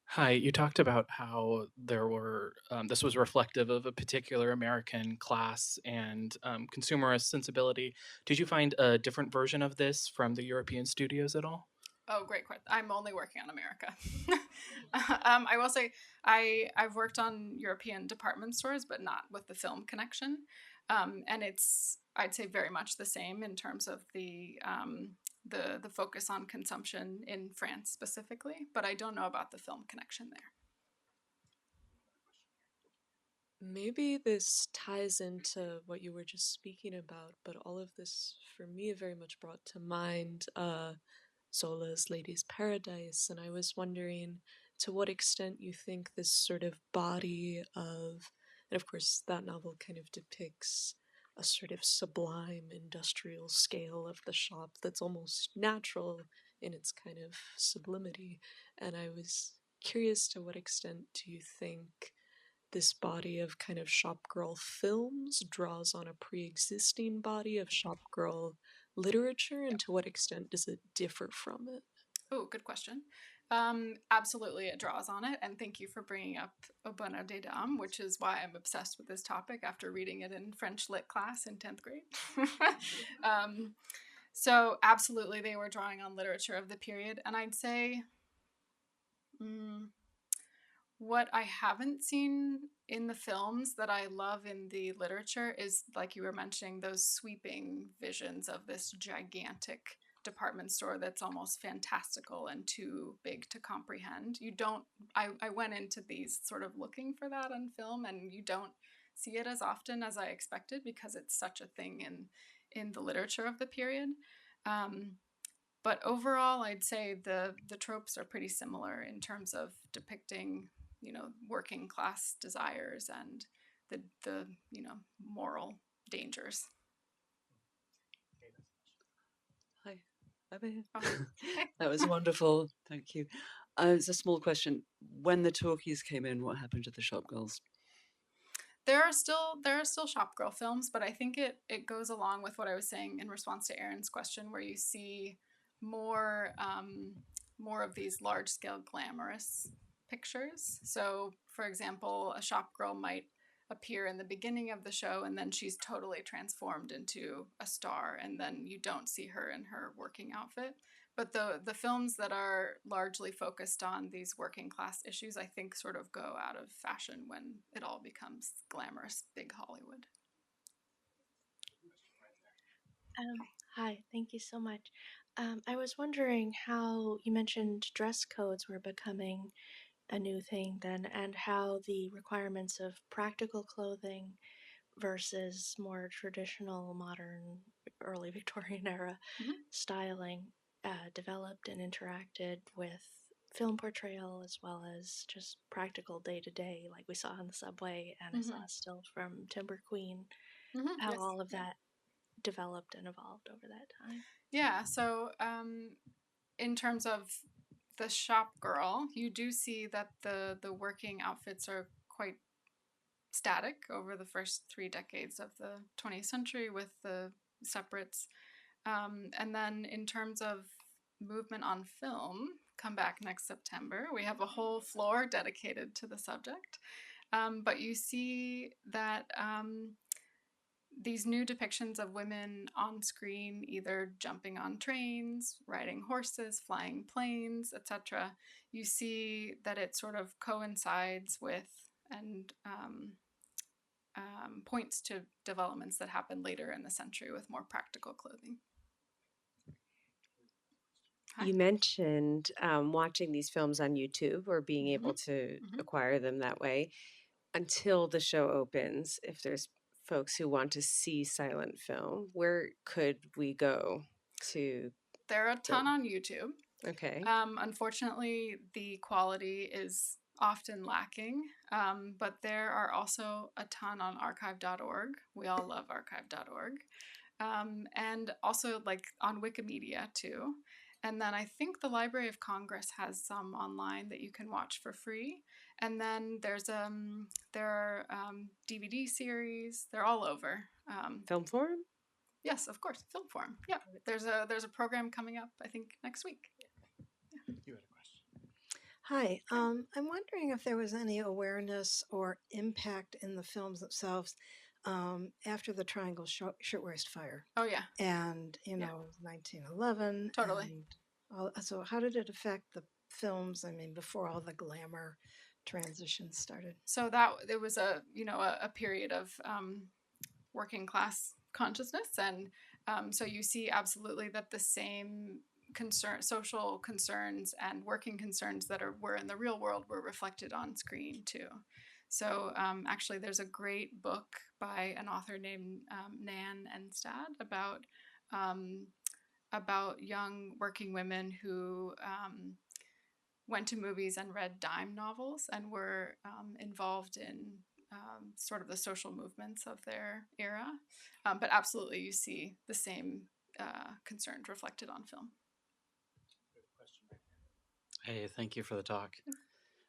Hi, you talked about how there were, this was reflective of a particular American class and consumerist sensibility. Did you find a different version of this from the European studios at all? Oh, great question. I'm only working on America. I will say I've worked on European department stores, but not with the film connection. And it's, I'd say, very much the same in terms of the focus on consumption in France specifically, but I don't know about the film connection there. Maybe this ties into what you were just speaking about, but all of this for me very much brought to mind Zola's Lady's Paradise, and I was wondering to what extent you think this sort of body of, and of course that novel kind of depicts a sort of sublime industrial scale of the shop that's almost natural in its kind of sublimity, and I was curious to what extent do you think this body of kind of shopgirl films draws on a pre-existing body of shopgirl literature, and to what extent does it differ from it? Oh, good question. Absolutely, it draws on it, and thank you for bringing up Au Bonheur des Dames, which is why I'm obsessed with this topic after reading it in French lit class in 10th grade. So absolutely, they were drawing on literature of the period, and I'd say what I haven't seen in the films that I love in the literature is, like you were mentioning, those sweeping visions of this gigantic department store that's almost fantastical and too big to comprehend. You don't, I went into these sort of looking for that on film, and you don't see it as often as I expected because it's such a thing in the literature of the period. But overall, I'd say the tropes are pretty similar in terms of depicting, working class desires and the moral dangers. Hi, over here. Oh. That was wonderful. Thank you. It's a small question. When the talkies came in, what happened to the Shopgirls? There are still Shopgirl films, but I think it goes along with what I was saying in response to Erin's question, where you see more of these large scale glamorous pictures. So, for example, a shopgirl might appear in the beginning of the show, and then she's totally transformed into a star, and then you don't see her in her working outfit. But the films that are largely focused on these working class issues, I think, sort of go out of fashion when it all becomes glamorous big Hollywood. Hi, thank you so much. I was wondering how you mentioned dress codes were becoming a new thing then, and how the requirements of practical clothing versus more traditional, modern, early Victorian era styling developed and interacted with film portrayal as well as just practical day to day, like we saw on the subway and I saw still from Timber Queen, how all of that developed and evolved over that time. Yeah, so in terms of the shop girl, you do see that the working outfits are quite static over the first 3 decades of the 20th century with the separates. And then in terms of movement on film, come back next September. We have a whole floor dedicated to the subject. But you see that these new depictions of women on screen, either jumping on trains, riding horses, flying planes, etc., you see that it sort of coincides with and points to developments that happened later in the century with more practical clothing. Hi. You mentioned watching these films on YouTube or being able to acquire them that way. Until the show opens, if there's folks who want to see silent film, where could we go to? There are a ton on YouTube. Okay. Unfortunately, the quality is often lacking, but there are also a ton on archive.org. We all love archive.org. And also like on Wikimedia too. And then I think the Library of Congress has some online that you can watch for free. And then there are DVD series. They're all over. Film Forum? Yes, of course, Film Forum. Yeah, there's a program coming up, I think, next week. Yeah. You had a question. Hi, I'm wondering if there was any awareness or impact in the films themselves after the Triangle Shirtwaist Fire. Oh yeah. And 1911. Totally. So how did it affect the films? I mean, before all the glamour transitions started. So that it was a period of working class consciousness, and so you see absolutely that the same social concerns and working concerns that were in the real world were reflected on screen too. So actually, there's a great book by an author named Nan Enstad about young working women who went to movies and read dime novels and were involved in sort of the social movements of their era. But absolutely, you see the same concerns reflected on film. Hey, thank you for the talk.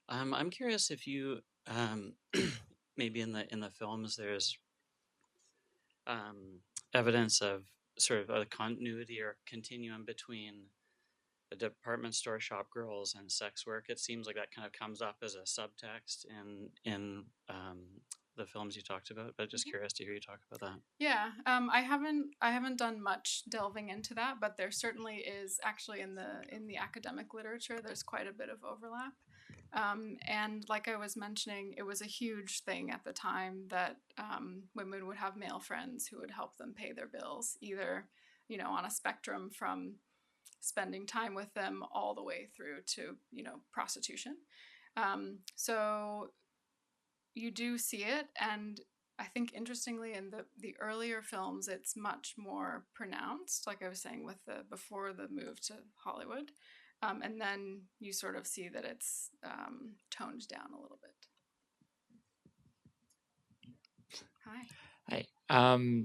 I'm curious if you maybe in the films there's evidence of sort of a continuity or continuum between the department store shopgirls and sex work. It seems like that kind of comes up as a subtext in the films you talked about, but just curious to hear you talk about that. Yeah, I haven't done much delving into that, but there certainly is actually in the academic literature. There's quite a bit of overlap, and like I was mentioning, it was a huge thing at the time that women would have male friends who would help them pay their bills, either on a spectrum from spending time with them all the way through to, prostitution. So you do see it, and I think interestingly in the earlier films it's much more pronounced, like I was saying with the before the move to Hollywood, and then you sort of see that it's toned down a little bit. Hi.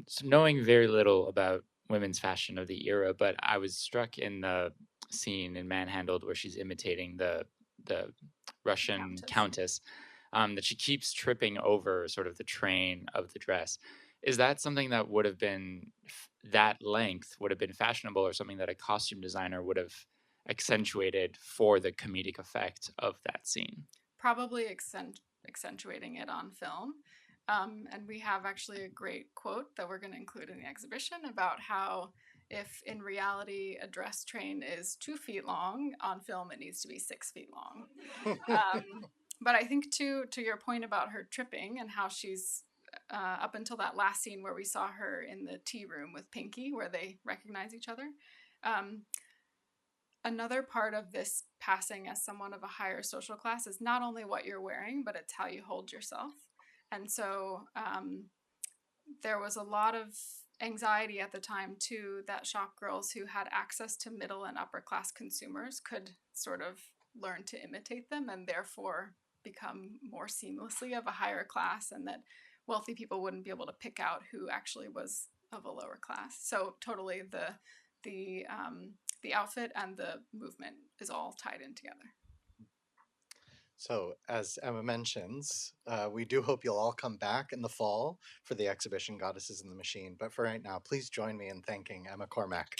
So knowing very little about women's fashion of the era, but I was struck in the scene in Manhandled where she's imitating the Russian countess, that she keeps tripping over sort of the train of the dress. Is that something that would have been that length would have been fashionable, or something that a costume designer would have accentuated for the comedic effect of that scene? Probably accentuating it on film. And we have actually a great quote that we're going to include in the exhibition about how if in reality a dress train is 2 feet long, on film it needs to be 6 feet long. But I think to your point about her tripping and how she's up until that last scene where we saw her in the tea room with Pinky, where they recognize each other. Another part of this passing as someone of a higher social class is not only what you're wearing, but it's how you hold yourself. And so there was a lot of anxiety at the time, too, that shopgirls who had access to middle and upper class consumers could sort of learn to imitate them and therefore become more seamlessly of a higher class, and that wealthy people wouldn't be able to pick out who actually was of a lower class. So totally the outfit and the movement is all tied in together. So, as Emma mentions, we do hope you'll all come back in the fall for the exhibition Goddesses in the Machine. But for right now, please join me in thanking Emma Cormack.